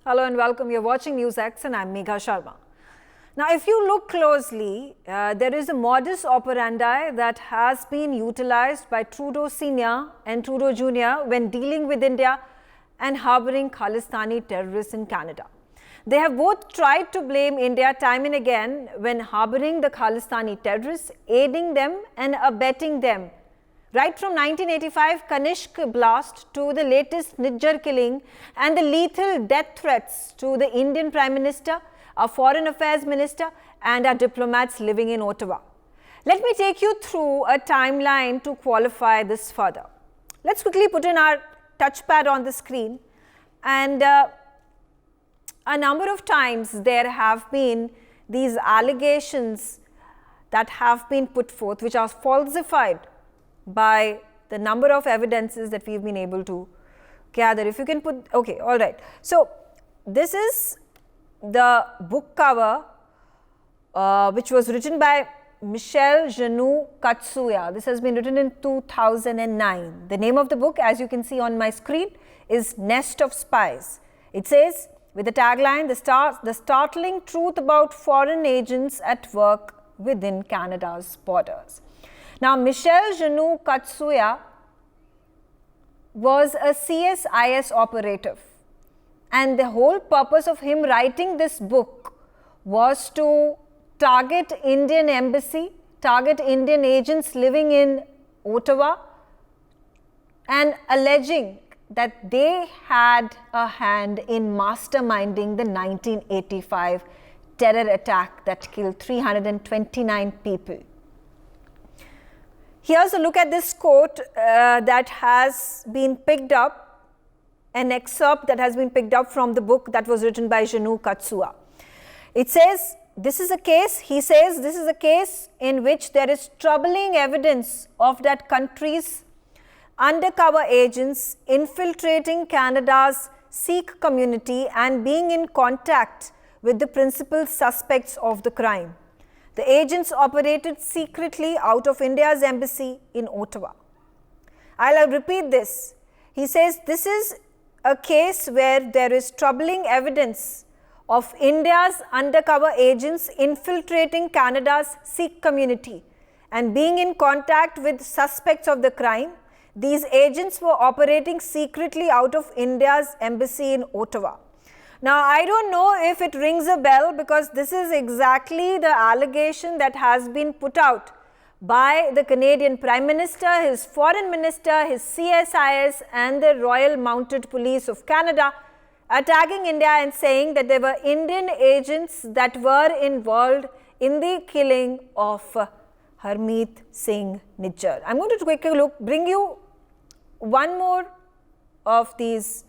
Hello and welcome. You're watching NewsX and I'm Megha Sharma. Now, if you look closely, there is a modus operandi that has been utilized by Trudeau Senior and Trudeau Junior when dealing with India and harboring Khalitani terrorists in Canada. They have both tried to blame India time and again when harboring the Khalitani terrorists, aiding them and abetting them. Right from 1985 Kanishka blast to the latest Nijjar killing and the lethal death threats to the Indian Prime Minister, our Foreign Affairs Minister and our diplomats living in Ottawa. Let me take you through a timeline to qualify this further. Let's quickly put in our touchpad on the screen, and a number of times there have been these allegations that have been put forth which are falsified by the number of evidences that we've been able to gather. If you can put, okay, all right. So this is the book cover which was written by Michel Juneau-Katsuya. This has been written in 2009. The name of the book, as you can see on my screen, is Nest of Spies. It says, with the tagline, the startling truth about foreign agents at work within Canada's borders. Now, Michel Juneau-Katsuya was a CSIS operative, and the whole purpose of him writing this book was to target Indian embassy, target Indian agents living in Ottawa, and alleging that they had a hand in masterminding the 1985 terror attack that killed 329 people. Here's a look at this quote that has been picked up, an excerpt that has been picked up from the book that was written by Juneau-Katsuya. It says, this is a case, he says, this is a case in which there is troubling evidence of that country's undercover agents infiltrating Canada's Sikh community and being in contact with the principal suspects of the crime. The agents operated secretly out of India's embassy in Ottawa. I'll repeat this. He says this is a case where there is troubling evidence of India's undercover agents infiltrating Canada's Sikh community and being in contact with suspects of the crime. These agents were operating secretly out of India's embassy in Ottawa. Now, I don't know if it rings a bell because this is exactly the allegation that has been put out by the Canadian Prime Minister, his Foreign Minister, his CSIS and the Royal Mounted Police of Canada, attacking India and saying that there were Indian agents that were involved in the killing of Hardeep Singh Nijjar. I'm going to quickly bring you one more of these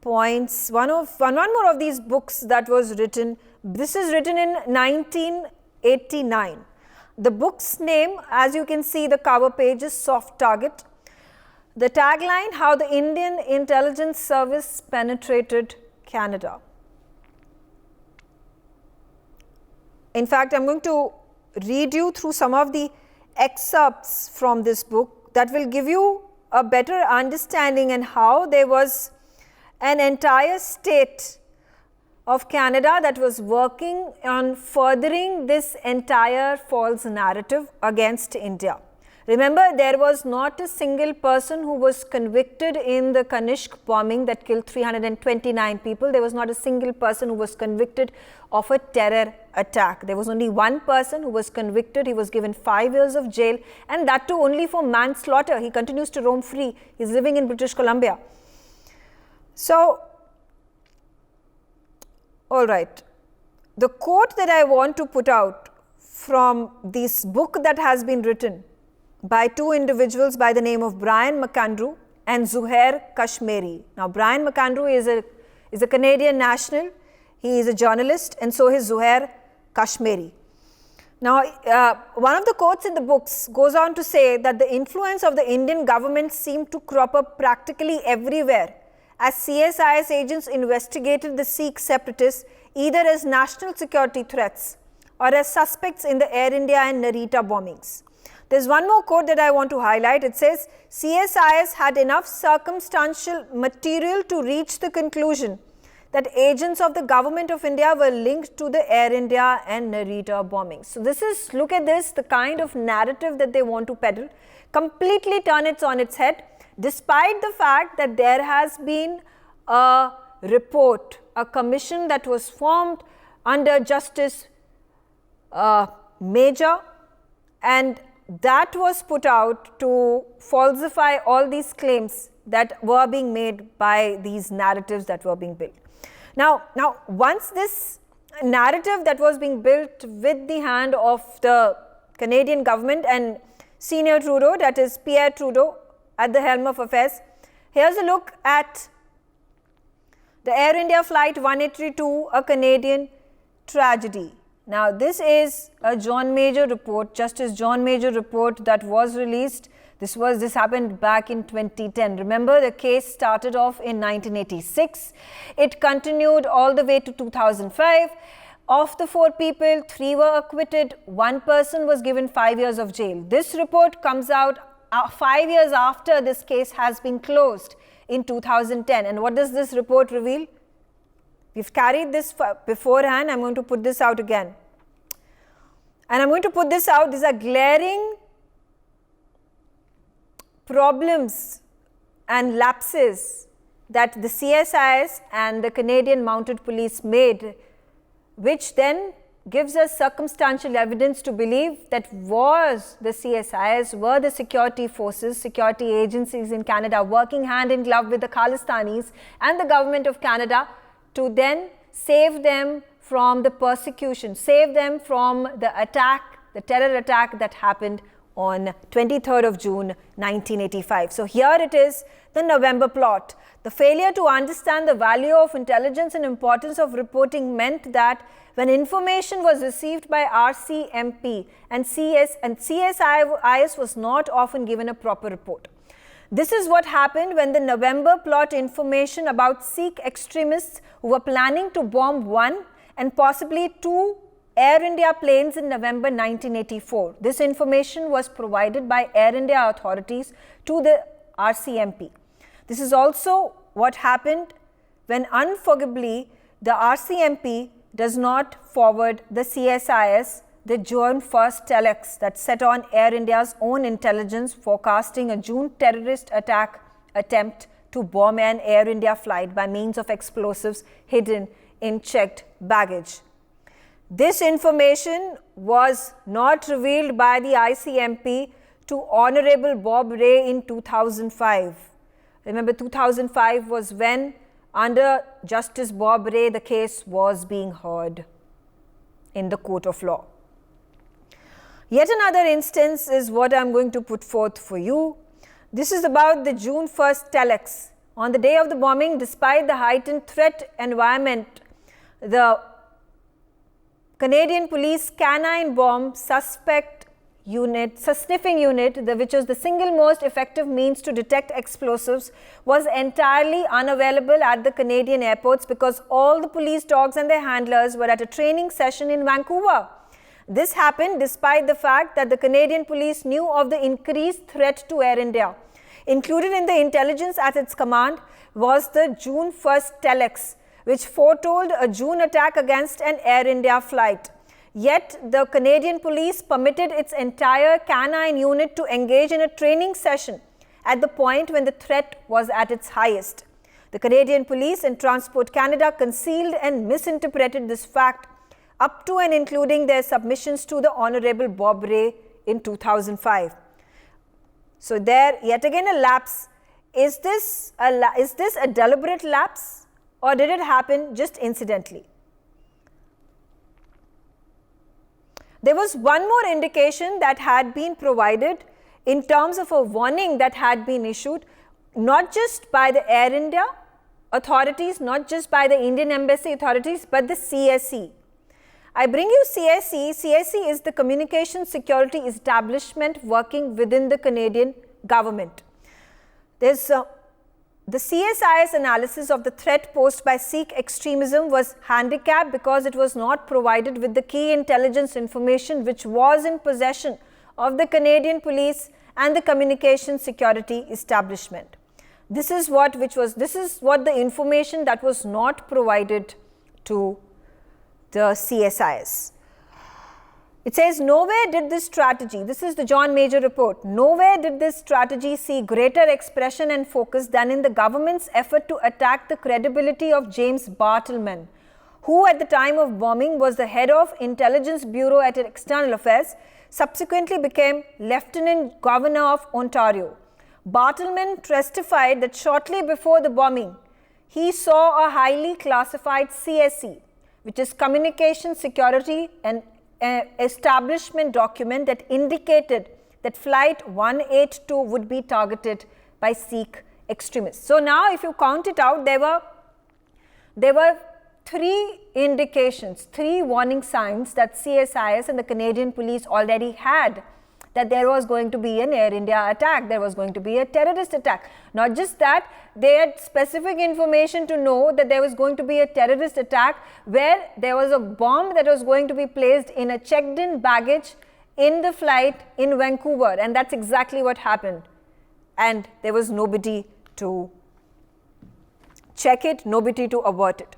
points, one more of these books that was written. This is written in 1989. The book's name, as you can see, the cover page is Soft Target. The tagline, How the Indian Intelligence Service Penetrated Canada. In fact, I'm going to read you through some of the excerpts from this book that will give you a better understanding and how there was an entire state of Canada that was working on furthering this entire false narrative against India. Remember, there was not a single person who was convicted in the Kanishka bombing that killed 329 people. There was not a single person who was convicted of a terror attack. There was only one person who was convicted. He was given 5 years of jail, and that too only for manslaughter. He continues to roam free. He's living in British Columbia. So, all right, the quote that I want to put out from this book that has been written by two individuals by the name of Brian McAndrew and Zuhair Kashmiri. Now, Brian McAndrew is a Canadian national. He is a journalist, and so is Zuhair Kashmiri. Now, one of the quotes in the books goes on to say that the influence of the Indian government seemed to crop up practically everywhere as CSIS agents investigated the Sikh separatists either as national security threats or as suspects in the Air India and Narita bombings. There's one more quote that I want to highlight. It says, CSIS had enough circumstantial material to reach the conclusion that agents of the government of India were linked to the Air India and Narita bombings. So this is, look at this, the kind of narrative that they want to peddle, completely turn it on its head, despite the fact that there has been a report, a commission that was formed under Justice Major, and that was put out to falsify all these claims that were being made by these narratives that were being built. Now, once this narrative that was being built with the hand of the Canadian government and Senior Trudeau, that is Pierre Trudeau at the helm of affairs, here's a look at the Air India Flight 182, a Canadian tragedy. Now, this is a John Major report, Justice John Major report that was released. This happened back in 2010. Remember, the case started off in 1986. It continued all the way to 2005. Of the 4 people, 3 were acquitted. 1 person was given 5 years of jail. This report comes out 5 years after this case has been closed in 2010. And what does this report reveal? We've carried this beforehand. I'm going to put this out again. And I'm going to put this out. These are glaring problems and lapses that the CSIS and the Canadian Mounted Police made, which then gives us circumstantial evidence to believe that was the CSIS, were the security forces, security agencies in Canada working hand in glove with the Khalistanis and the government of Canada to then save them from the persecution, save them from the attack, the terror attack that happened on 23rd of June 1985. So here it is, the November plot. The failure to understand the value of intelligence and importance of reporting meant that when information was received by RCMP and CSIS was not often given a proper report. This is what happened when the November plot information about Sikh extremists who were planning to bomb 1 and possibly 2 Air India planes in November 1984. This information was provided by Air India authorities to the RCMP. This is also what happened when unforgivably the RCMP does not forward the CSIS the June 1st telex that set on Air India's own intelligence forecasting a June terrorist attack attempt to bomb an Air India flight by means of explosives hidden in checked baggage. This information was not revealed by the ICMP to Honorable Bob Rae in 2005. Remember, 2005 was when, under Justice Bob Rae, the case was being heard in the court of law. Yet another instance is what I'm going to put forth for you. This is about the June 1st telex. On the day of the bombing, despite the heightened threat environment, the Canadian Police Canine Bomb Sniffing Unit, which was the single most effective means to detect explosives, was entirely unavailable at the Canadian airports because all the police dogs and their handlers were at a training session in Vancouver. This happened despite the fact that the Canadian Police knew of the increased threat to Air India. Included in the intelligence at its command was the June 1st telex, which foretold a June attack against an Air India flight. Yet, the Canadian Police permitted its entire canine unit to engage in a training session at the point when the threat was at its highest. The Canadian Police and Transport Canada concealed and misinterpreted this fact up to and including their submissions to the Honorable Bob Rae in 2005. So there, yet again a lapse. Is this a deliberate lapse, or did it happen just incidentally? There was one more indication that had been provided in terms of a warning that had been issued, not just by the Air India authorities, not just by the Indian Embassy authorities, but the CSE. I bring you CSE. CSE is the Communication Security Establishment working within the Canadian government. There's the CSIS analysis of the threat posed by Sikh extremism was handicapped because it was not provided with the key intelligence information which was in possession of the Canadian police and the communication security establishment. This is what the information that was not provided to the CSIS. It says, nowhere did this strategy, this is the John Major report, nowhere did this strategy see greater expression and focus than in the government's effort to attack the credibility of James Bartleman, who at the time of bombing was the head of Intelligence Bureau at External Affairs, subsequently became Lieutenant Governor of Ontario. Bartleman testified that shortly before the bombing, he saw a highly classified CSE, which is Communication Security and Establishment document that indicated that Flight 182 would be targeted by Sikh extremists. So now if you count it out, there were 3 indications, 3 warning signs that CSIS and the Canadian police already had, that there was going to be an Air India attack, there was going to be a terrorist attack. Not just that, they had specific information to know that there was going to be a terrorist attack where there was a bomb that was going to be placed in a checked-in baggage in the flight in Vancouver, and that's exactly what happened. And there was nobody to check it, nobody to avert it.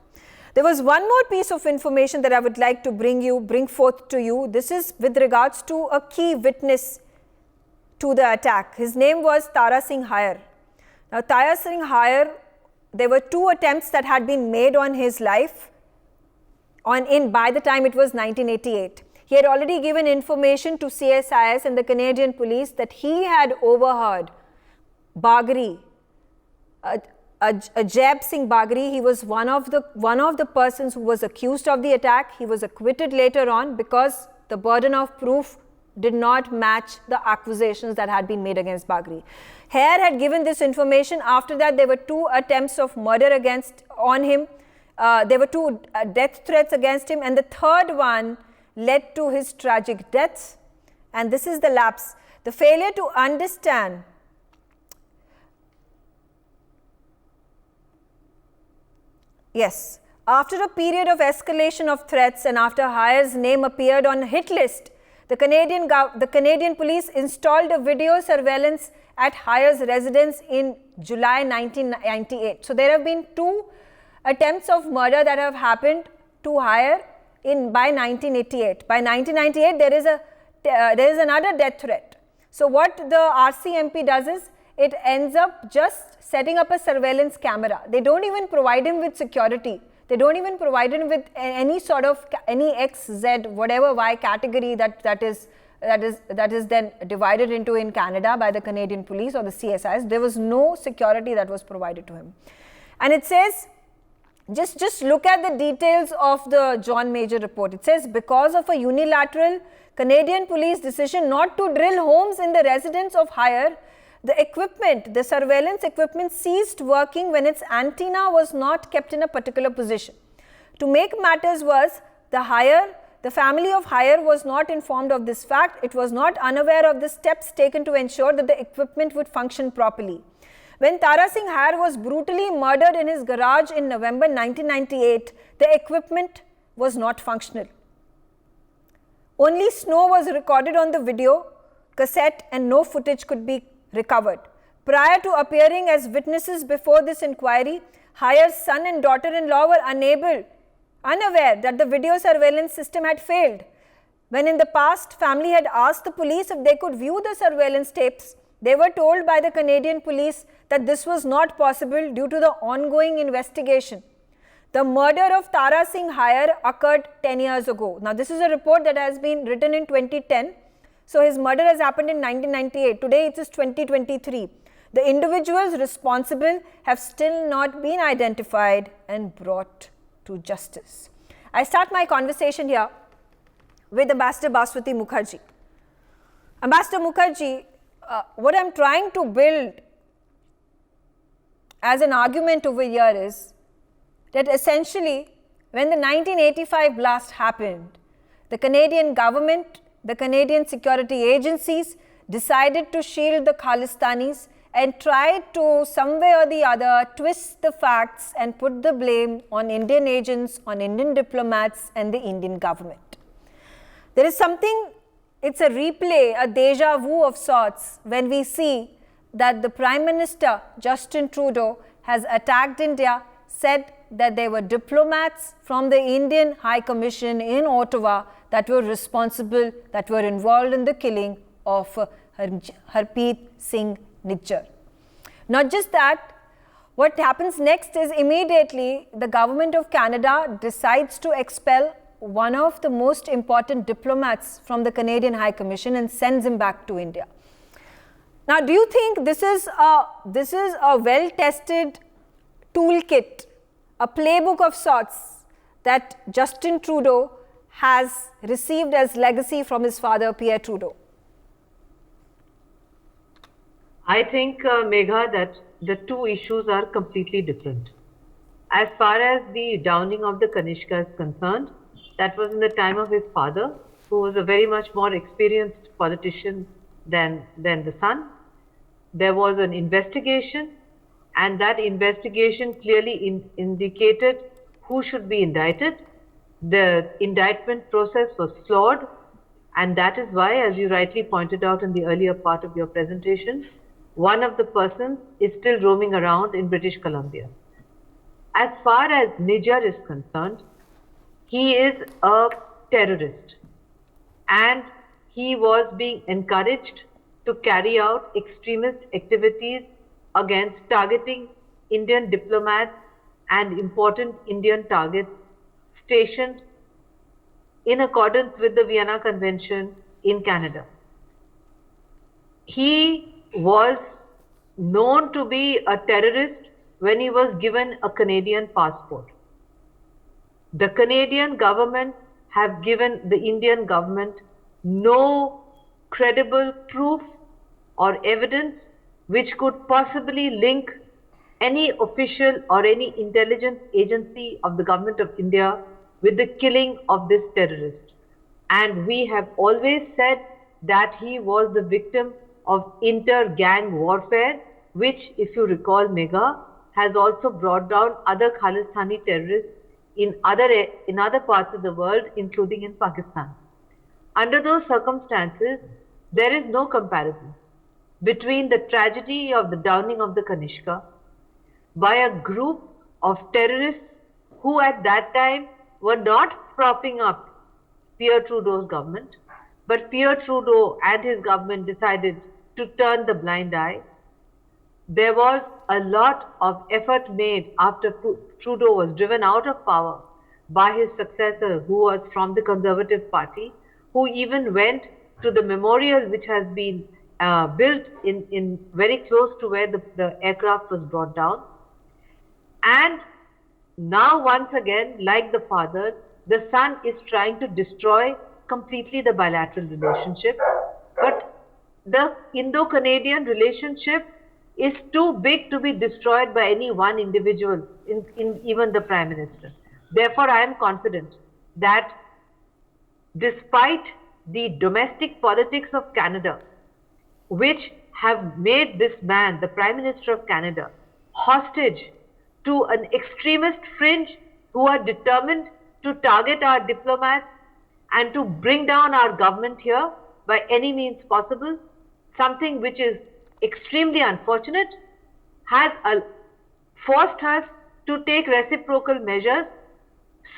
There was one more piece of information that I would like to bring forth to you. This is with regards to a key witness to the attack. His name was Tara Singh Nijjar. Now, Tara Singh Nijjar, there were 2 attempts that had been made on his life by the time it was 1988. He had already given information to CSIS and the Canadian police that he had overheard Bagri, Hardeep Singh Bagri. He was one of the persons who was accused of the attack. He was acquitted later on because the burden of proof did not match the accusations that had been made against Bagri. Hare had given this information. After that, there were 2 attempts of murder on him. There were 2 death threats against him, and the 3rd one led to his tragic death. And this is the lapse, the failure to understand Yes, after a period of escalation of threats and after Nijjar's name appeared on a hit list, the Canadian police installed a video surveillance at Nijjar's residence in July 1998. So there have been 2 attempts of murder that have happened to Nijjar by 1988. By 1998, there is another death threat. So what the RCMP does is, it ends up just setting up a surveillance camera. They don't even provide him with security. They don't even provide him with any sort of any X, Z, whatever Y category that is then divided into in Canada by the Canadian police or the CSIS. There was no security that was provided to him. And it says, just look at the details of the John Major report. It says, because of a unilateral Canadian police decision not to drill homes in the residence of Nijjar, the surveillance equipment ceased working when its antenna was not kept in a particular position. To make matters worse, the family of Nijjar was not informed of this fact. It was not unaware of the steps taken to ensure that the equipment would function properly. When Tara Singh Nijjar was brutally murdered in his garage in November 1998, the equipment was not functional. Only snow was recorded on the video cassette and no footage could be recovered. Prior to appearing as witnesses before this inquiry, Nijjar's son and daughter-in-law were unaware that the video surveillance system had failed. When in the past, family had asked the police if they could view the surveillance tapes, they were told by the Canadian police that this was not possible due to the ongoing investigation. The murder of Tara Singh Nijjar occurred 10 years ago. Now, this is a report that has been written in 2010. So his murder has happened in 1998. Today it is 2023. The individuals responsible have still not been identified and brought to justice. I start my conversation here with Ambassador Baswati Mukherjee. Ambassador Mukherjee, what I'm trying to build as an argument over here is that essentially when the 1985 blast happened, the Canadian government, the Canadian security agencies decided to shield the Khalistanis and tried to some way or the other twist the facts and put the blame on Indian agents, on Indian diplomats and the Indian government. There is something it's a replay, a deja vu of sorts, when we see that the Prime Minister, Justin Trudeau, has attacked India, said that there were diplomats from the Indian High Commission in Ottawa that were responsible, that were involved in the killing of Hardeep Singh Nijjar. Not just that, what happens next is immediately the government of Canada decides to expel one of the most important diplomats from the Canadian High Commission and sends him back to India. Now, do you think this is a well-tested toolkit, a playbook of sorts that Justin Trudeau has received as legacy from his father, Pierre Trudeau? I think, Megha, that the two issues are completely different. As far as the downing of the Kanishka is concerned, that was in the time of his father, who was a very much more experienced politician than the son. There was an investigation, and that investigation clearly indicated who should be indicted. The indictment process was flawed, and that is why, as you rightly pointed out in the earlier part of your presentation, one of the persons is still roaming around in British Columbia. As far as Nijjar is concerned, he is a terrorist, and he was being encouraged to carry out extremist activities against targeting Indian diplomats and important Indian targets stationed in accordance with the Vienna Convention in Canada. He was known to be a terrorist when he was given a Canadian passport. The Canadian government have given the Indian government no credible proof or evidence which could possibly link any official or any intelligence agency of the government of India with the killing of this terrorist. And we have always said that he was the victim of inter-gang warfare, which, if you recall, Megha, has also brought down other Khalitani terrorists in other parts of the world, including in Pakistan. Under those circumstances, there is no comparison between the tragedy of the downing of the Kanishka by a group of terrorists who at that time were not propping up Pierre Trudeau's government, but Pierre Trudeau and his government decided to turn the blind eye. There was a lot of effort made after Trudeau was driven out of power by his successor, who was from the Conservative Party, who even went to the memorial which has been built in very close to where the aircraft was brought down. And now once again, like the father, the son is trying to destroy completely the bilateral relationship. But the Indo-Canadian relationship is too big to be destroyed by any one individual, in even the Prime Minister. Therefore, I am confident that despite the domestic politics of Canada, which have made this man, the Prime Minister of Canada, hostage to an extremist fringe who are determined to target our diplomats and to bring down our government here by any means possible, something which is extremely unfortunate, has forced us to take reciprocal measures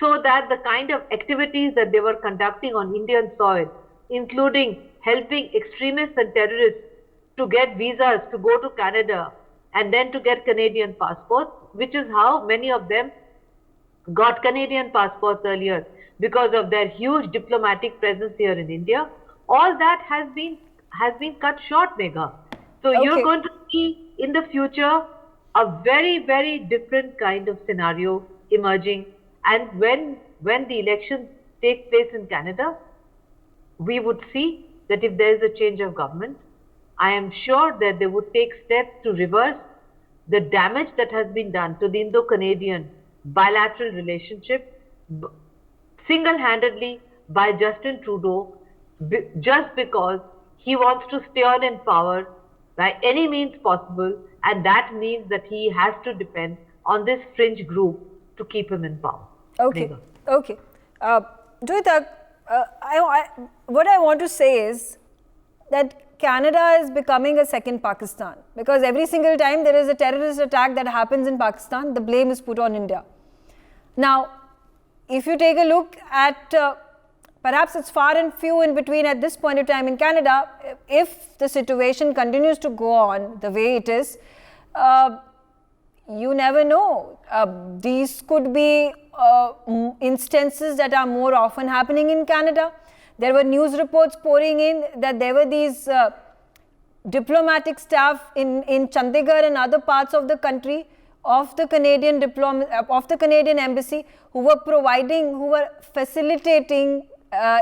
so that the kind of activities that they were conducting on Indian soil, including helping extremists and terrorists to get visas to go to Canada and then to get Canadian passports, which is how many of them got Canadian passports earlier because of their huge diplomatic presence here in India. All that has been cut short, Megha. So you're going to see in the future a very, very different kind of scenario emerging. And when the elections take place in Canada, we would see that if there is a change of government, I am sure that they would take steps to reverse the damage that has been done to the Indo-Canadian bilateral relationship single-handedly by Justin Trudeau, just because he wants to stay on in power by any means possible, and that means that he has to depend on this fringe group to keep him in power. Okay. Okay. Joyita, what I want to say is that Canada is becoming a second Pakistan, because every single time there is a terrorist attack that happens in Pakistan, the blame is put on India. Now, if you take a look at, perhaps it's far and few in between at this point of time in Canada, if the situation continues to go on the way it is, you never know. These could be instances that are more often happening in Canada. There were news reports pouring in that there were these diplomatic staff in Chandigarh and other parts of the country of the Canadian embassy who were facilitating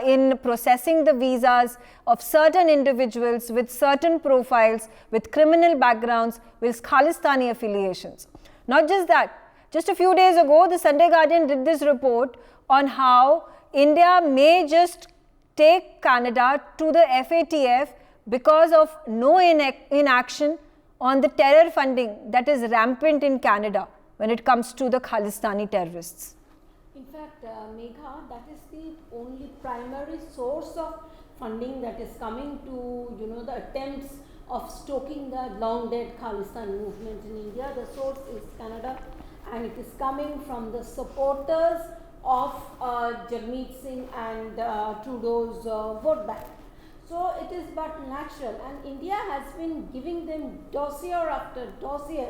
in processing the visas of certain individuals with certain profiles, with criminal backgrounds, with Khalistani affiliations. Not just that, just a few days ago, the Sunday Guardian did this report on how India may just take Canada to the FATF because of no inaction on the terror funding that is rampant in Canada when it comes to the Khalistani terrorists. In fact, Megha, that is the only primary source of funding that is coming to, the attempts of stoking the long dead Khalistan movement in India. The source is Canada, and it is coming from the supporters of Jagmeet Singh and Trudeau's vote bank. So it is but natural, and India has been giving them dossier after dossier,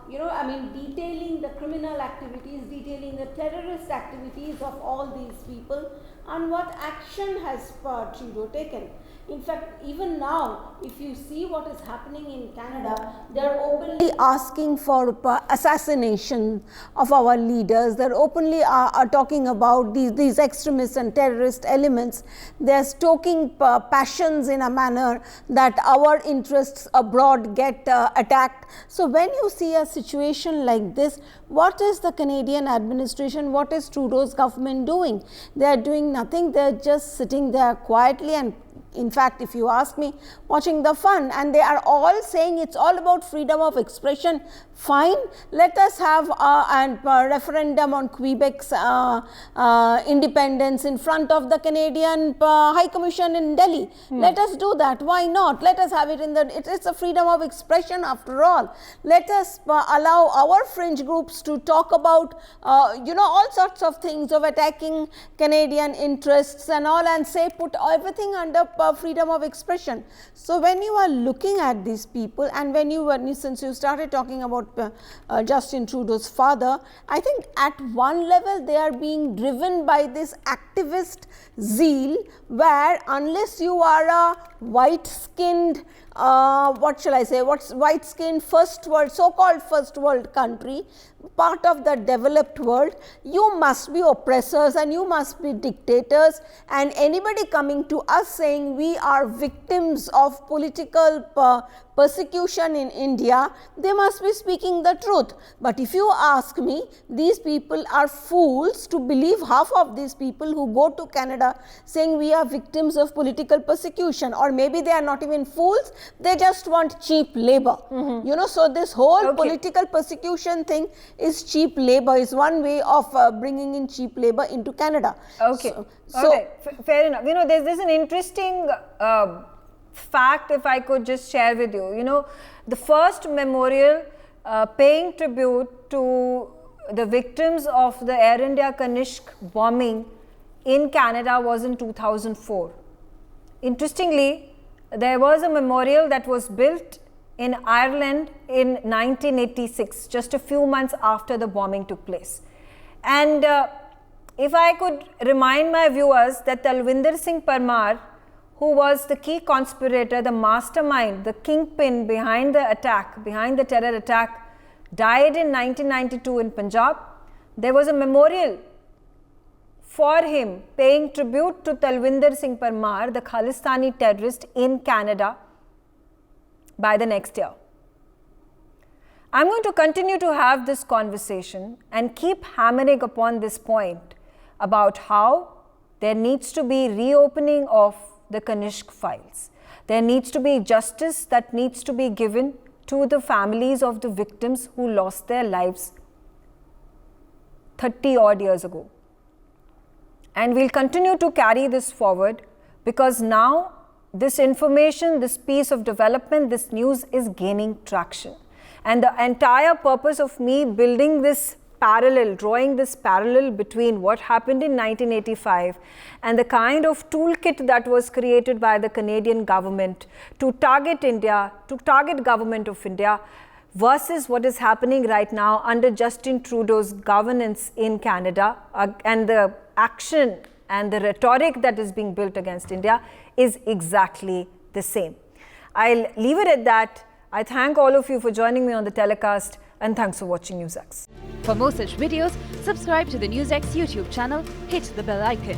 detailing the criminal activities, detailing the terrorist activities of all these people, and what action has Trudeau taken. In fact, even now, if you see what is happening in Canada, they are openly asking for assassination of our leaders. They are openly are talking about these extremist and terrorist elements. They are stoking passions in a manner that our interests abroad get attacked. So when you see a situation like this, what is the Canadian administration, what is Trudeau's government doing? They are doing nothing. They are just sitting there quietly, and in fact, if you ask me, watching the fun, and they are all saying it's all about freedom of expression. Fine, let us have a referendum on Quebec's independence in front of the Canadian High Commission in Delhi. Let us do that. Why not? Let us have it in it's a freedom of expression after all. Let us allow our fringe groups to talk about, all sorts of things of attacking Canadian interests and all, and say put everything under freedom of expression. So when you are looking at these people, and since you started talking about Justin Trudeau's father, I think at one level they are being driven by this activist zeal, where unless you are a white-skinned, white-skinned first world, so-called first world country, part of the developed world, you must be oppressors and you must be dictators, and anybody coming to us saying we are victims of political persecution in India, they must be speaking the truth. But if you ask me, these people are fools to believe half of these people who go to Canada saying we are victims of political persecution, or maybe they are not even fools, they just want cheap labor. So this whole political persecution thing is cheap labor, is one way of bringing in cheap labor into Canada. Fair enough. There's an interesting fact, if I could just share with you. The first memorial paying tribute to the victims of the Air India Kanishka bombing in Canada was in 2004. Interestingly, there was a memorial that was built in Ireland in 1986, just a few months after the bombing took place. And if I could remind my viewers that Talwinder Singh Parmar, who was the key conspirator, the mastermind, the kingpin behind the attack, behind the terror attack, died in 1992 in Punjab. There was a memorial for him paying tribute to Talwinder Singh Parmar, the Khalistani terrorist, in Canada by the next year. I'm going to continue to have this conversation and keep hammering upon this point about how there needs to be reopening of the Kanishka files. There needs to be justice that needs to be given to the families of the victims who lost their lives 30 odd years ago. And we'll continue to carry this forward because now this information, this piece of development, this news is gaining traction. And the entire purpose of me building this parallel, drawing this parallel between what happened in 1985 and the kind of toolkit that was created by the Canadian government to target India, to target government of India, versus what is happening right now under Justin Trudeau's governance in Canada, and the action and the rhetoric that is being built against India is exactly the same. I'll leave it at that. I thank all of you for joining me on the telecast, and thanks for watching NewsX. For more such videos, subscribe to the NewsX YouTube channel, hit the bell icon.